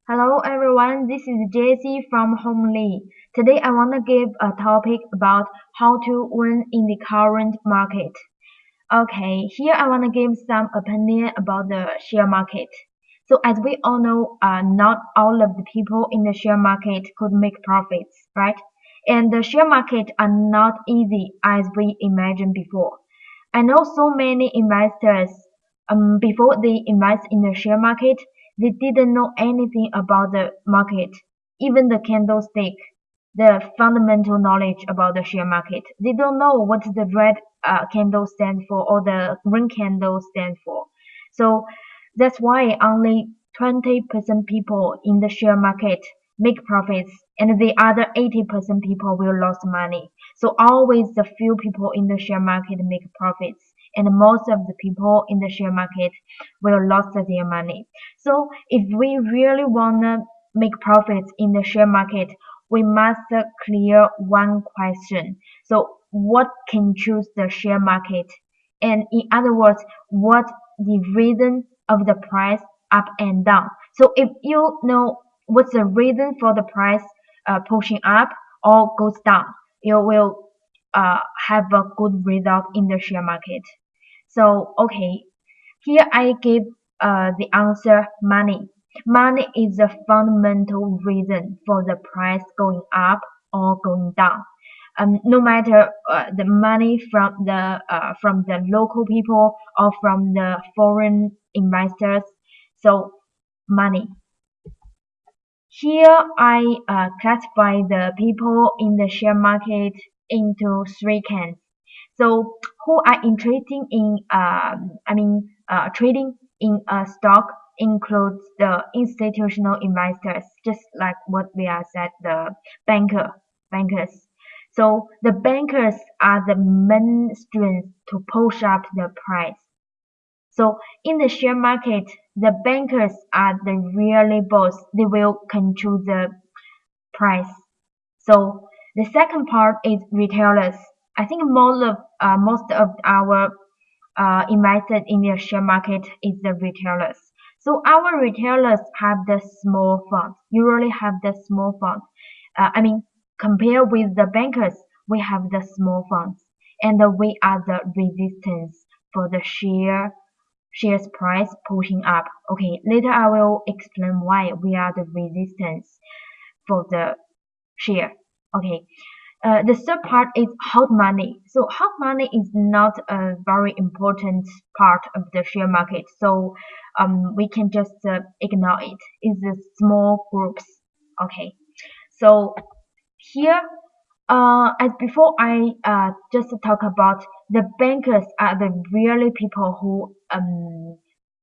Hello everyone, this is Jessie from Homely. Today I want to give a topic about how to win in the current market. Okay, here I want to give some opinion about the share market. So as we all know, not all of the people in the share market could make profits, right? And the share market are not easy as we imagined before. I know so many investors, before they invest in the share market, they didn't know anything about the market, even the candlestick, the fundamental knowledge about the share market. They don't know what the red candle stand for or the green candle stand for. So that's why only 20% people in the share market make profits and the other 80% people will lose money. So always the few people in the share market make profits and most of the people in the share market will lose their money. So if we really wanna make profits in the share market, we must clear one question. So what can choose the share market? And in other words, what the reason of the price up and down. So if you know what's the reason for the price pushing up or goes down, you will have a good result in the share market. So okay, here I give the answer money. Money is the fundamental reason for the price going up or going down. No matter the money from the local people or from the foreign investors. So money. Here I classify the people in the share market into three camps. So who are interested in trading in a stock includes the institutional investors, just like what we are said, the bankers. So the bankers are the main strength to push up the price. So in the share market, the bankers are the really boss. They will control the price. So the second part is retailers. I think most of our invested in the share market is the retailers. So our retailers have the small funds. Usually have the small funds. Compared with the bankers, we have the small funds, and we are the resistance for the shares price pushing up. Okay, later I will explain why we are the resistance for the share. Okay. The third part is hot money. So hot money is not a very important part of the share market. So we can just ignore it. It's the small groups. Okay. So here, as before, I just talk about the bankers are the really people who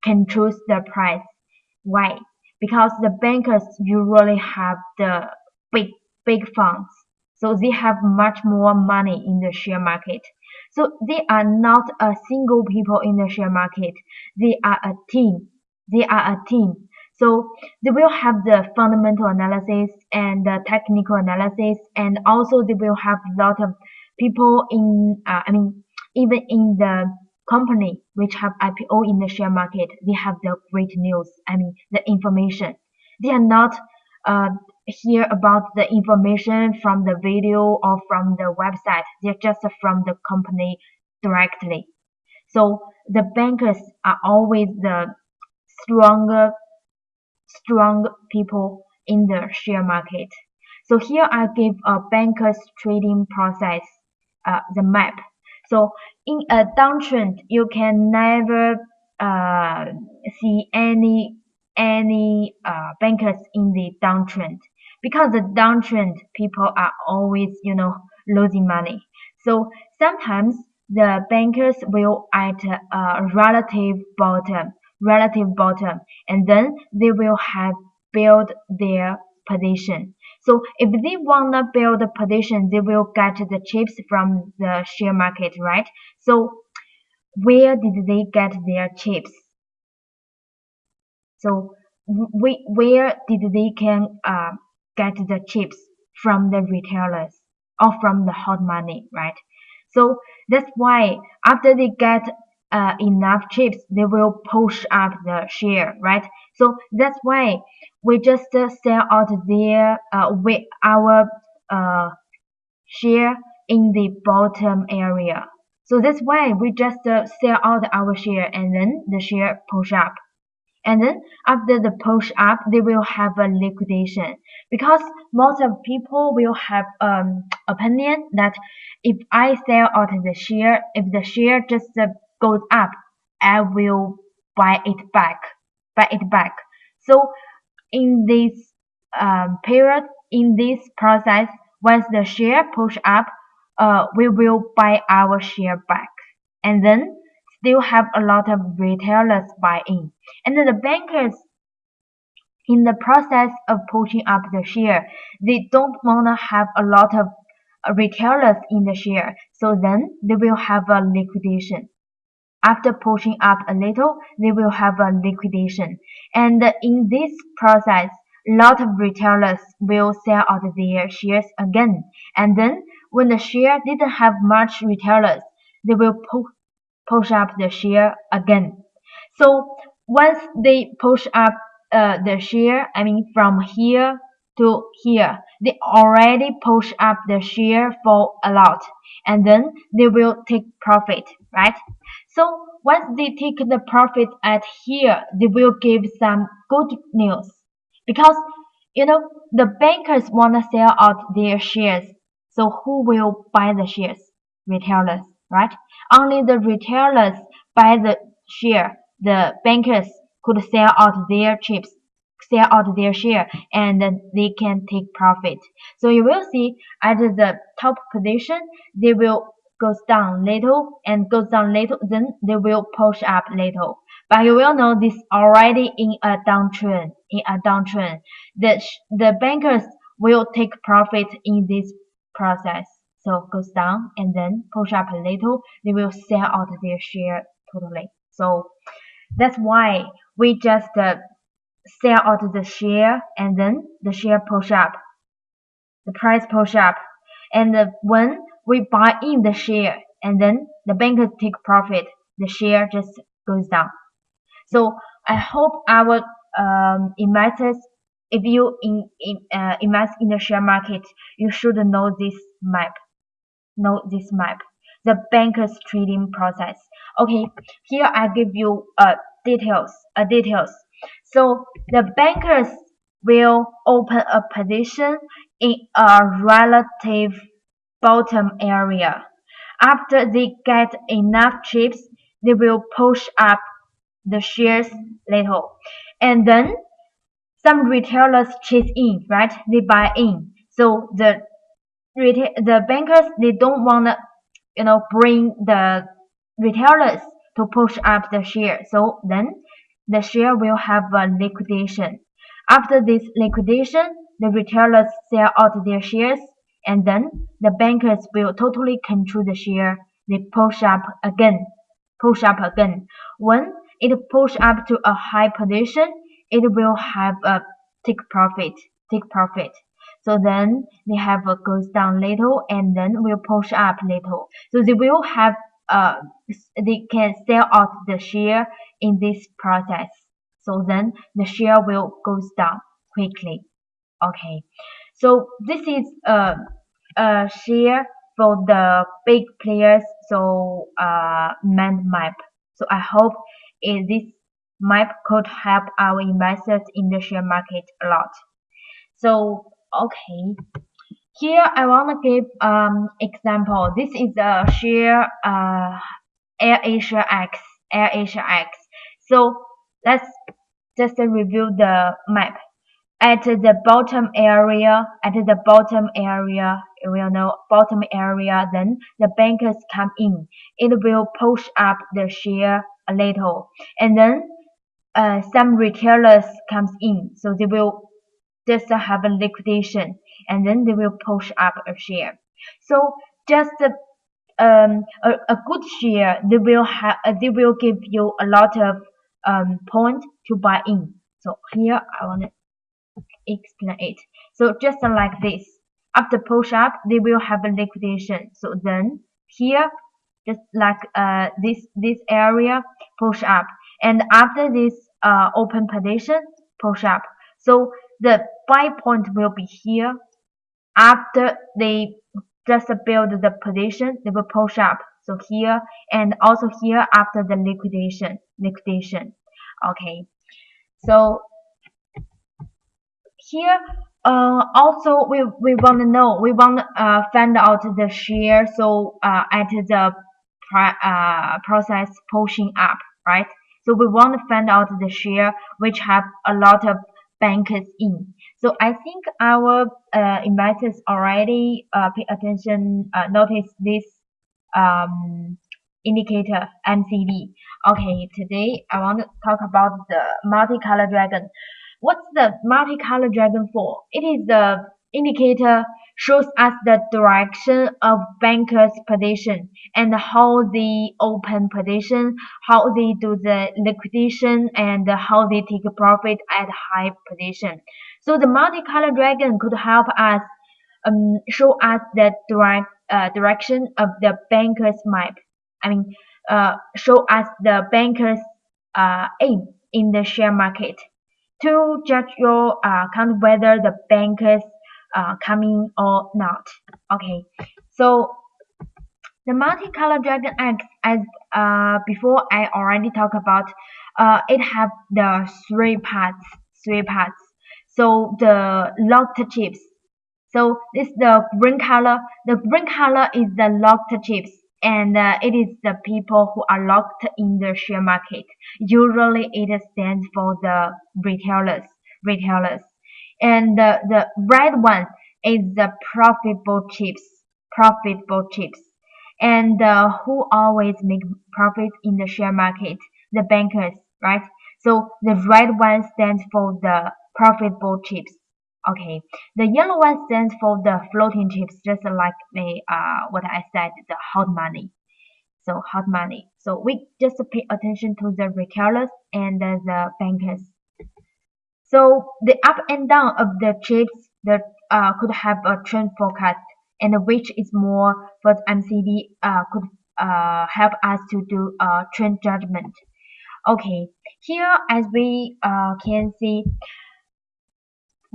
can choose the price. Why? Because the bankers usually have the big big funds, so they have much more money in the share market. So they are not a single people in the share market. They are a team. They are a team. So they will have the fundamental analysis and the technical analysis, and also they will have a lot of people in, even in the company which have IPO in the share market, they have the great news. The information. They are not uh, hear about the information from the video or from the website. They're just from the company directly. So the bankers are always the stronger strong people in the share market. So here I give a banker's trading process, the map. So in a downtrend, you can never uh, see any bankers in the downtrend because the downtrend people are always losing money. So sometimes the bankers will at a relative bottom, and then they will have build their position. So if they wanna build a position, they will get the chips from the share market, right? So where did they get their chips? So where did they can get the chips from the retailers or from the hot money, right? So that's why after they get enough chips, they will push up the share, right? So that's why we just sell out their with our share in the bottom area. So that's why we just sell out our share and then the share push up. And then after the push up, they will have a liquidation because most of people will have opinion that if I sell out the share, if the share just goes up, I will buy it back, buy it back. So in this period, in this process, once the share push up, we will buy our share back, and then still have a lot of retailers buy in, and then the bankers in the process of pushing up the share, they don't wanna have a lot of retailers in the share, so then they will have a liquidation. After pushing up a little, they will have a liquidation. And in this process, a lot of retailers will sell out their shares again. And then when the share didn't have much retailers, they will push up the share again. So once they push up the share, I mean from here to here, they already push up the share for a lot, and then they will take profit, right? So once they take the profit at here, they will give some good news because the bankers want to sell out their shares. So who will buy the shares? Retailers, right? Only the retailers buy the share. The bankers could sell out their chips, sell out their share, and then they can take profit. So you will see at the top position, they will goes down little and goes down little, then they will push up little. But you will know this already in a downtrend. In a downtrend, the bankers will take profit in this process. So goes down and then push up a little, they will sell out their share totally. So that's why we just sell out the share and then the share push up, the price push up, and when we buy in the share and then the bankers take profit, the share just goes down. So I hope our investors, if you invest in the share market, you should know this map. Know this map, the bankers trading process. Okay, here I give you details. So the bankers will open a position in a relative bottom area. After they get enough chips, they will push up the shares little, and then some retailers chase in, right? They buy in. So the bankers, they don't want to bring the retailers to push up the share, so then the share will have a liquidation. After this liquidation, the retailers sell out their shares, and then the bankers will totally control the share. They push up again. When it push up to a high position, it will have a take profit. So then they have a goes down little and then will push up little. So they will have they can sell out the share in this process. So then the share will goes down quickly. Okay. So this is a share for the big players. So mind map. So I hope this map could help our investors in the share market a lot. So okay, here I want to give example. This is a share AirAsia X. So let's just review the map. At the bottom area, you will know bottom area, then the bankers come in. It will push up the share a little, and then some retailers comes in, so they will just have a liquidation, and then they will push up a share. So just a good share, they will give you a lot of point to buy in. So here I want to explain it. So just like this, after push up, they will have a liquidation. So then here just like this area push up, and after this open position push up. So the buy point will be here. After they just build the position, they will push up. So here and also here after the liquidation. Okay. So here also we want to know, we want to find out the share. So at the process pushing up, right? So we want to find out the share which have a lot of bankers in. So I think our investors already pay attention, notice this indicator MCD. Okay, today I want to talk about the multicolor dragon. What's the multicolor dragon for? It is the indicator shows us the direction of bankers' position and how they open position, how they do the liquidation, and how they take a profit at high position. So the multicolor dragon could help us show us the direction of the banker's map. I mean, show us the banker's aim in the share market to judge your count whether the bankers coming or not. Okay, so the multicolor dragon acts as before I already talked about. It have the three parts. So the locked chips. So this the green color. The green color is the locked chips, and it is the people who are locked in the share market. Usually, it stands for the retailers, and the red one is the profitable chips, and who always make profit in the share market, the bankers, right? So the red one stands for the profitable chips. Okay, the yellow one stands for the floating chips, just like the what I said, the hot money. So hot money. So we just pay attention to the retailers and the bankers. So the up and down of the chips that could have a trend forecast, and which is more for MCD could help us to do a trend judgment. Okay, here as we can see,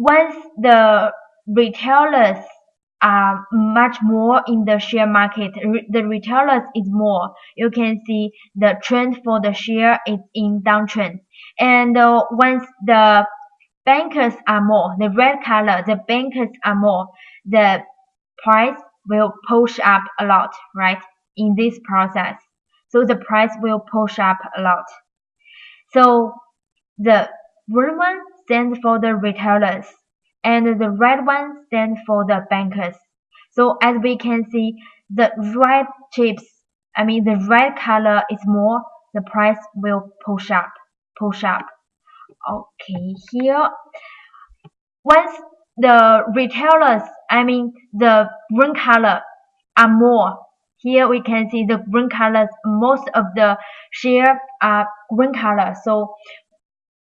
once the retailers are much more in the share market, the retailers is more. You can see the trend for the share is in downtrend, and once the bankers are more, the red color, the bankers are more, the price will push up a lot, right? In this process, so the price will push up a lot. So the green one stands for the retailers, and the red one stands for the bankers. So as we can see, the red chips, I mean the red color is more, the price will push up. Okay, here once the retailers, I mean the green color are more. Here we can see the green colors, most of the share are green color. So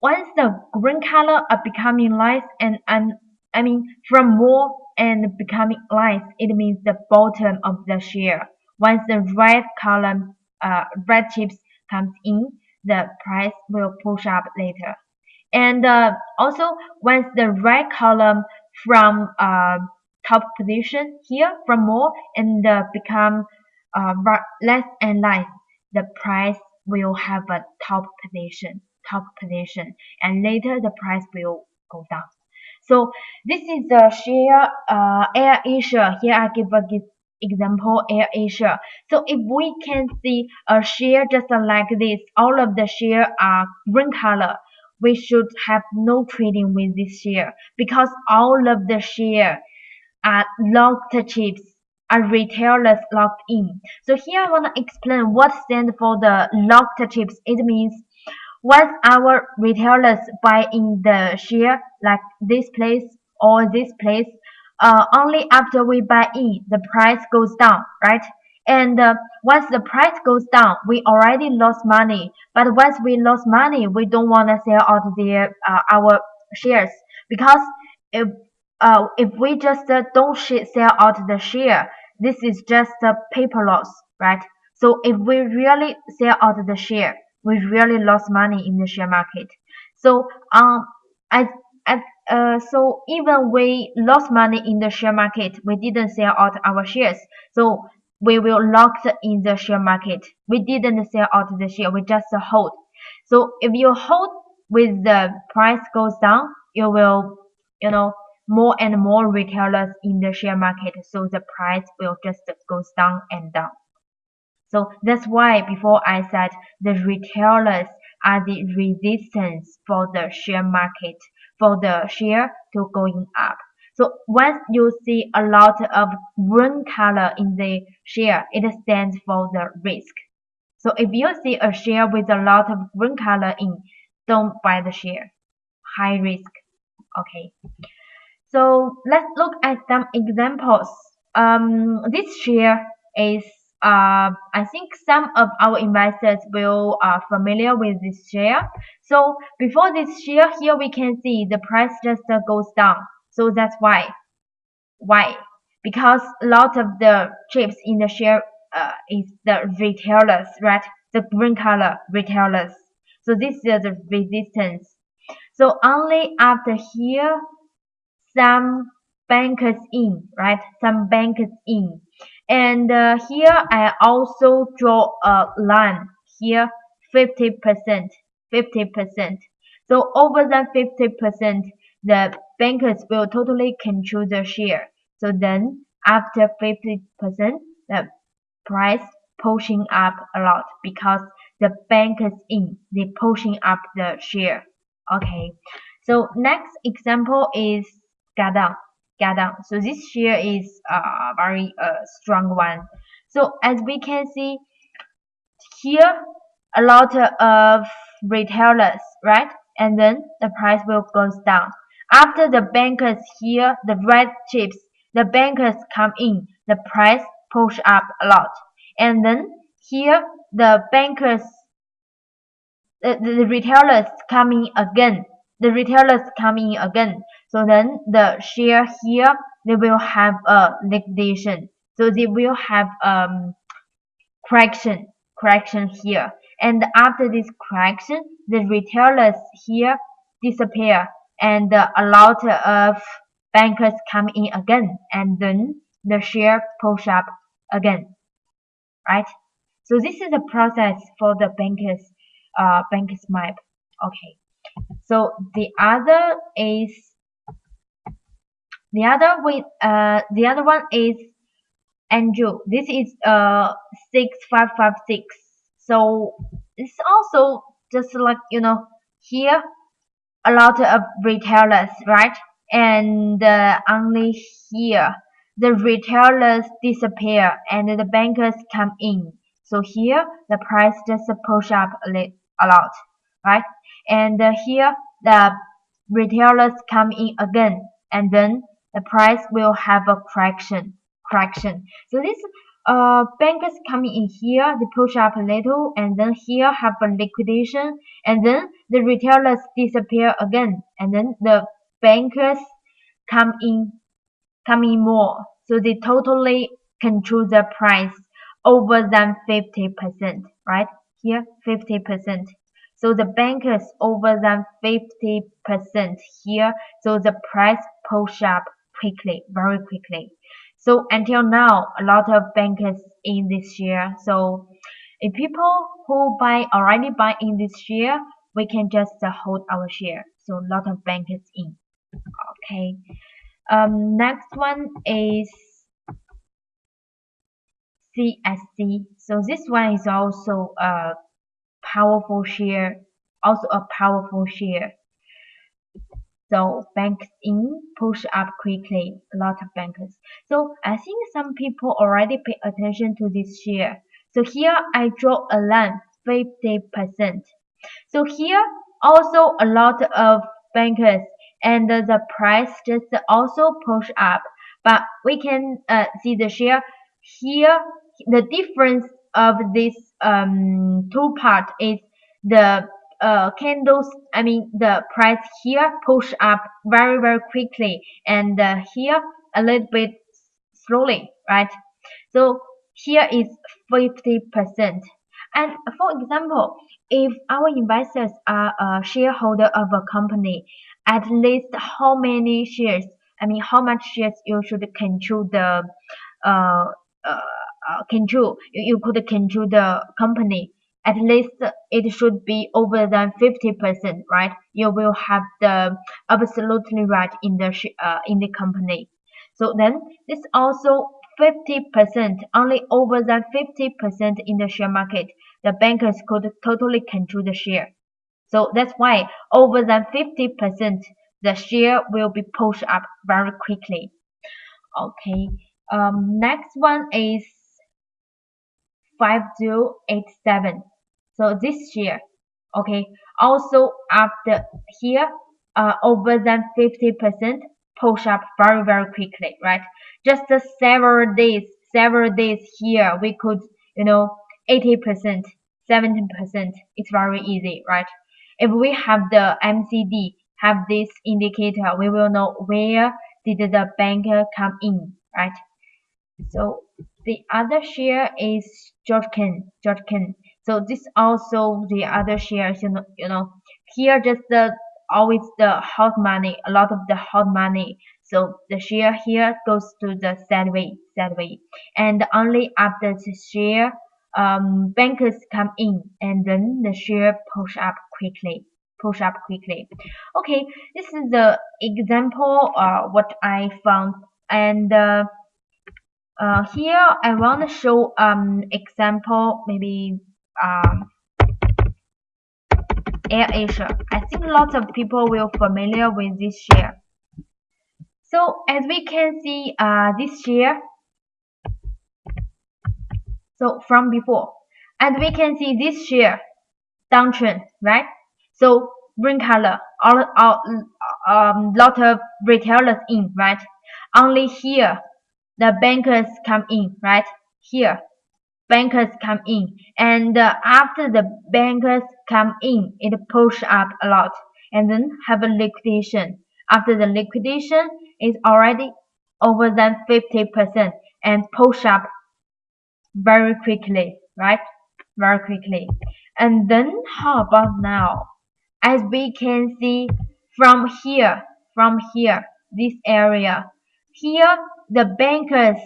once the green color are becoming light and I mean from more and becoming light, it means the bottom of the share. Once the red column, red chips comes in, the price will push up later. And also once the red column from top position here from more and become less and less, the price will have a top position, and later the price will go down. So this is the share Air Asia. Here I give a example Air Asia. So if we can see a share just like this, all of the share are green color, we should have no trading with this share because all of the share are locked chips, are retailers locked in. So here I want to explain what stands for the locked chips. It means once our retailers buy in the share like this place or this place, only after we buy in the price goes down, right? And once the price goes down, we already lost money. But once we lost money, we don't want to sell out our shares because if if we just don't sell out the share, this is just a paper loss, right? So if we really sell out the share, we really lost money in the share market. So as so even we lost money in the share market, we didn't sell out our shares. So we will locked in the share market. We didn't sell out the share, we just hold. So if you hold with the price goes down, you will, more and more retailers in the share market. So the price will just goes down and down. So that's why before I said the retailers are the resistance for the share market, for the share to going up. So once you see a lot of green color in the share, it stands for the risk. So if you see a share with a lot of green color in, don't buy the share. High risk. Okay. So let's look at some examples. This share is, I think some of our investors will familiar with this share. So before this share, here we can see the price just goes down. So that's why. Why? Because a lot of the chips in the share is the retailers, right? The green color retailers. So this is the resistance. So only after here some bankers in, right? Some bankers in. And here I also draw a line here, 50%, 50%. So over that 50%, the bankers will totally control the share. So then after 50%, the price pushing up a lot because the bankers in, they pushing up the share. Okay. So next example is Gadang. Gadang. So this share is a very strong one. So as we can see here, a lot of retailers, right? And then the price will goes down. After the bankers here, the red chips, the bankers come in, the price push up a lot. And then here, the bankers, the retailers coming again. The retailers coming again. So then the share here, they will have a liquidation. So they will have correction here. And after this correction, the retailers here disappear and a lot of bankers come in again, and then the share push up again, right? So this is the process for the bankers map. Okay. So the other one is Angel. This is 6556. So it's also just like here a lot of retailers, right? And only here the retailers disappear and the bankers come in. So here the price just push up a lot, right? And here the retailers come in again, and then the price will have a correction. So this bankers coming in here, they push up a little, and then here have a liquidation, and then the retailers disappear again, and then the bankers come in more. So they totally control the price over than 50%, right? Here 50%. So the bankers over than 50% here. So the price push up quickly, very quickly. So until now, a lot of bankers in this share. So if people who already buy in this share, we can just hold our share. So a lot of bankers in. Okay. Next one is CSC. So this one is also a powerful share. Also a powerful share. So banks in push up quickly, a lot of bankers. So I think some people already pay attention to this share. So here I draw a line 50%. So here also a lot of bankers and the price just also push up. But we can see the share here. The difference of this two part is the candles, I mean the price here push up very quickly, and here a little bit slowly, right? So here is 50%. And for example, if our investors are a shareholder of a company, at least how many shares, I mean, how much shares you should control the uh, control, you could control the company. At least it should be over than 50%, right? You will have the absolutely right in the in the company. So then this also 50%, only over than 50% in the share market, the bankers could totally control the share. So that's why over than 50%, the share will be pushed up very quickly. Okay. Next one is 5087. So this year, okay, also after here, over than 50% push up very quickly, right? Just several days here, we could, 80%, 70%. It's very easy, right? If we have the MCD, have this indicator, we will know where did the banker come in, right? So the other share is George Ken. So this also the other shares, here just the always the hot money, a lot of the hot money. So the share here goes to the sad way, and only after the share, bankers come in, and then the share push up quickly. Okay, this is the example, what I found, and here I want to show example, maybe um AirAsia. I think lots of people will familiar with this share. So as we can see, this share, so from before, and we can see this share downtrend, right? So green color, all lot of retailers in, right? Only here the bankers come in, right? Here bankers come in, and after the bankers come in, it push up a lot, and then have a liquidation. After the liquidation is already over than 50% and push up very quickly, right? Very quickly. And then how about now? As we can see from here, this area, here the bankers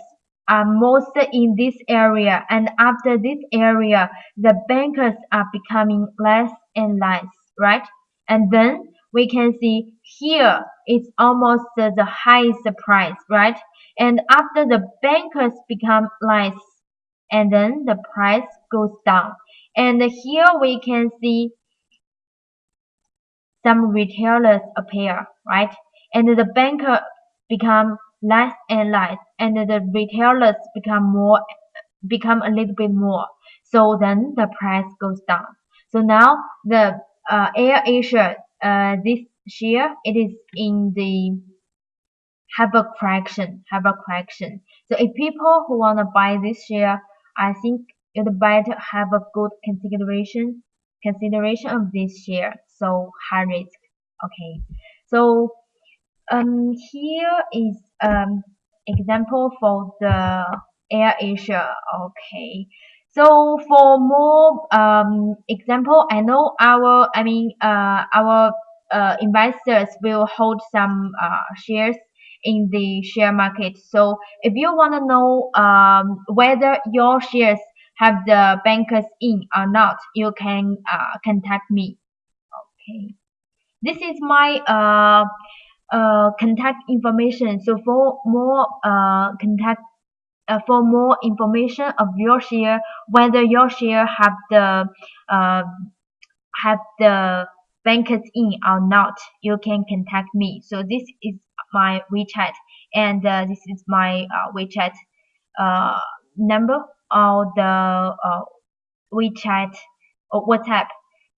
are most in this area, and after this area, the bankers are becoming less and less, right? And then we can see here it's almost the highest price, right? And after the bankers become less, and then the price goes down. And here we can see some retailers appear, right? And the banker become less and less, and the retailers become a little bit more. So then the price goes down. So now the AirAsia, this share, it is in the have a correction. So if people who wanna buy this share, I think it better have a good consideration of this share. So high risk. Okay. So here is example for the AirAsia. Okay. So for more example, I know our investors will hold some shares in the share market. So if you want to know whether your shares have the bankers in or not, you can contact me. Okay. This is my contact information. So for more information of your share, whether your share uh, have the bankers in or not, you can contact me. So this is my WeChat, and this is my WeChat uh, number, or the WeChat or WhatsApp.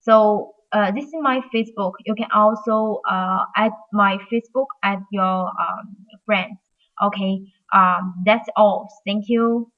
So this is my Facebook. You can also add my Facebook as your friend. Okay. That's all. Thank you.